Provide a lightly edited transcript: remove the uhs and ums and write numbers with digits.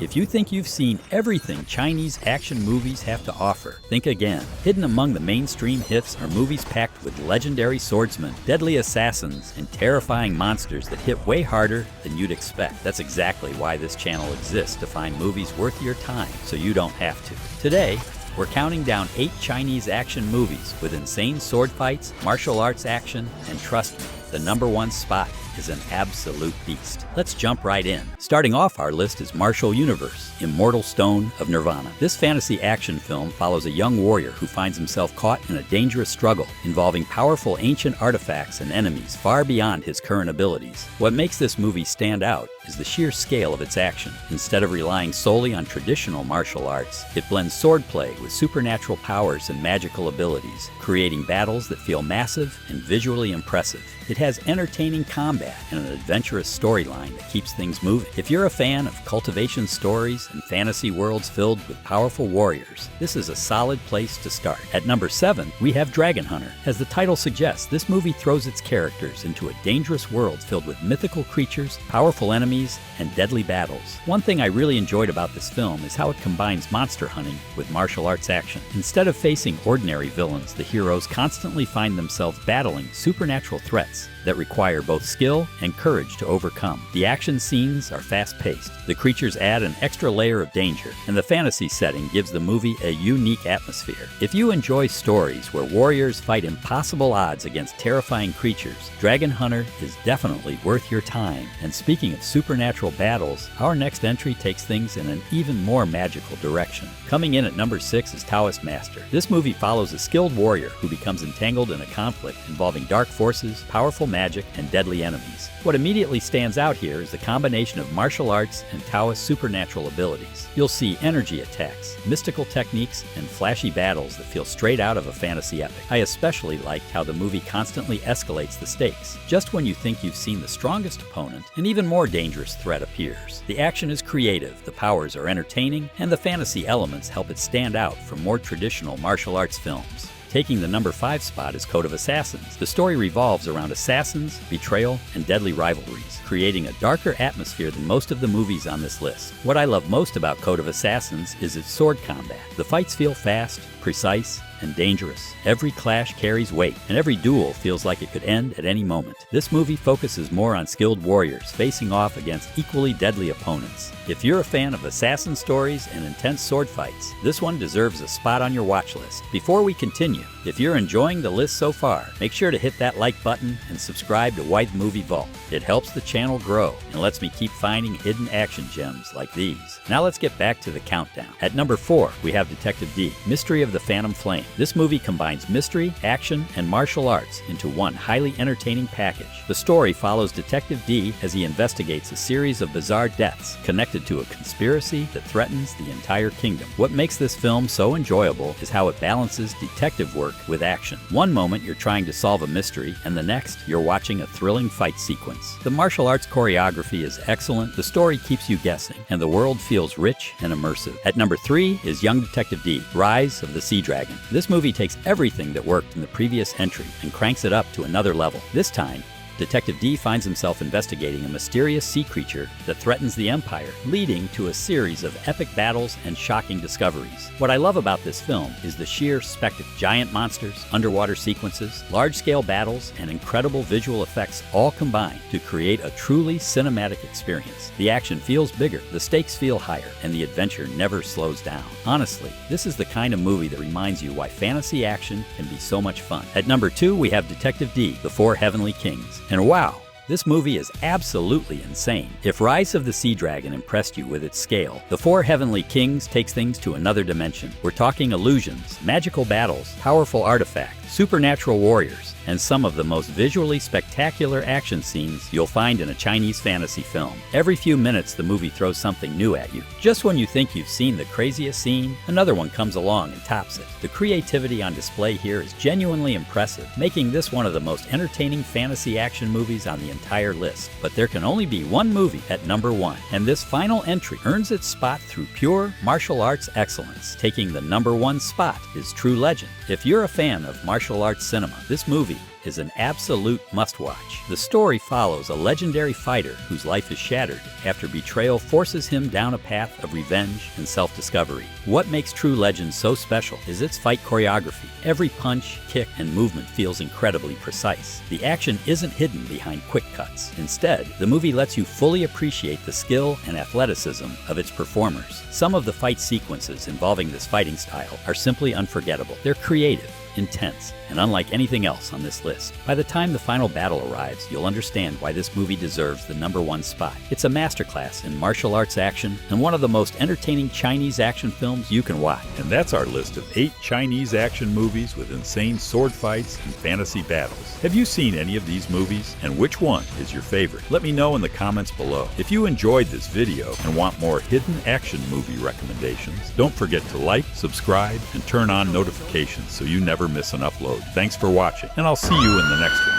If you think you've seen everything Chinese action movies have to offer, think again. Hidden among the mainstream hits are movies packed with legendary swordsmen, deadly assassins, and terrifying monsters that hit way harder than you'd expect. That's exactly why this channel exists, to find movies worth your time so you don't have to. Today, we're counting down 8 Chinese action movies with insane sword fights, martial arts action, and trust me, the #1 spot is an absolute beast. Let's jump right in. Starting off our list is Martial Universe, Immortal Stone of Nirvana. This fantasy action film follows a young warrior who finds himself caught in a dangerous struggle involving powerful ancient artifacts and enemies far beyond his current abilities. What makes this movie stand out is the sheer scale of its action. Instead of relying solely on traditional martial arts, it blends swordplay with supernatural powers and magical abilities, creating battles that feel massive and visually impressive. It has entertaining combat and an adventurous storyline that keeps things moving. If you're a fan of cultivation stories and fantasy worlds filled with powerful warriors, this is a solid place to start. At number 7, we have Dragon Hunter. As the title suggests, this movie throws its characters into a dangerous world filled with mythical creatures, powerful enemies, and deadly battles. One thing I really enjoyed about this film is how it combines monster hunting with martial arts action. Instead of facing ordinary villains, the heroes constantly find themselves battling supernatural threats that require both skill and courage to overcome. The action scenes are fast-paced, the creatures add an extra layer of danger, and the fantasy setting gives the movie a unique atmosphere. If you enjoy stories where warriors fight impossible odds against terrifying creatures, Dragon Hunter is definitely worth your time. And speaking of supernatural battles, our next entry takes things in an even more magical direction. Coming in at number 6 is Taoist Master. This movie follows a skilled warrior who becomes entangled in a conflict involving dark forces, powerful magic, and deadly enemies. What immediately stands out here is the combination of martial arts and Taoist supernatural abilities. You'll see energy attacks, mystical techniques, and flashy battles that feel straight out of a fantasy epic. I especially liked how the movie constantly escalates the stakes. Just when you think you've seen the strongest opponent, an even more dangerous threat appears. The action is creative, the powers are entertaining, and the fantasy elements help it stand out from more traditional martial arts films. Taking the number 5 spot is Code of Assassins. The story revolves around assassins, betrayal, and deadly rivalries, creating a darker atmosphere than most of the movies on this list. What I love most about Code of Assassins is its sword combat. The fights feel fast, precise, and dangerous. Every clash carries weight, and every duel feels like it could end at any moment. This movie focuses more on skilled warriors facing off against equally deadly opponents. If you're a fan of assassin stories and intense sword fights, this one deserves a spot on your watch list. Before we continue, if you're enjoying the list so far, make sure to hit that like button and subscribe to White Movie Vault. It helps the channel grow and lets me keep finding hidden action gems like these. Now let's get back to the countdown. At number 4, we have Detective Dee, Mystery of the Phantom Flame. This movie combines mystery, action, and martial arts into one highly entertaining package. The story follows Detective Dee as he investigates a series of bizarre deaths connected to a conspiracy that threatens the entire kingdom. What makes this film so enjoyable is how it balances detective work with action. One moment you're trying to solve a mystery, and the next you're watching a thrilling fight sequence. The martial arts choreography is excellent, the story keeps you guessing, and the world feels rich and immersive. At number 3 is Young Detective Dee, Rise of the Sea Dragon. This movie takes everything that worked in the previous entry and cranks it up to another level. This time, Detective Dee finds himself investigating a mysterious sea creature that threatens the Empire, leading to a series of epic battles and shocking discoveries. What I love about this film is the sheer spectacle. Giant monsters, underwater sequences, large-scale battles, and incredible visual effects all combine to create a truly cinematic experience. The action feels bigger, the stakes feel higher, and the adventure never slows down. Honestly, this is the kind of movie that reminds you why fantasy action can be so much fun. At number 2, we have Detective Dee, The Four Heavenly Kings. And wow, this movie is absolutely insane. If Rise of the Sea Dragon impressed you with its scale, The Four Heavenly Kings takes things to another dimension. We're talking illusions, magical battles, powerful artifacts, supernatural warriors, and some of the most visually spectacular action scenes you'll find in a Chinese fantasy film. Every few minutes, the movie throws something new at you. Just when you think you've seen the craziest scene, another one comes along and tops it. The creativity on display here is genuinely impressive, making this one of the most entertaining fantasy action movies on the entire list. But there can only be one movie at number 1, and this final entry earns its spot through pure martial arts excellence. Taking the number 1 spot is True Legend. If you're a fan of martial martial arts cinema, this movie is an absolute must-watch. The story follows a legendary fighter whose life is shattered after betrayal forces him down a path of revenge and self-discovery. What makes True Legend so special is its fight choreography. Every punch, kick, and movement feels incredibly precise. The action isn't hidden behind quick cuts. Instead, the movie lets you fully appreciate the skill and athleticism of its performers. Some of the fight sequences involving this fighting style are simply unforgettable. They're creative, intense, and unlike anything else on this list. By the time the final battle arrives, you'll understand why this movie deserves the #1 spot. It's a masterclass in martial arts action and one of the most entertaining Chinese action films you can watch. And that's our list of 8 Chinese action movies with insane sword fights and fantasy battles. Have you seen any of these movies? And which one is your favorite? Let me know in the comments below. If you enjoyed this video and want more hidden action movie recommendations, don't forget to like, subscribe, and turn on notifications so you never miss an upload. Thanks for watching, and I'll see you in the next one.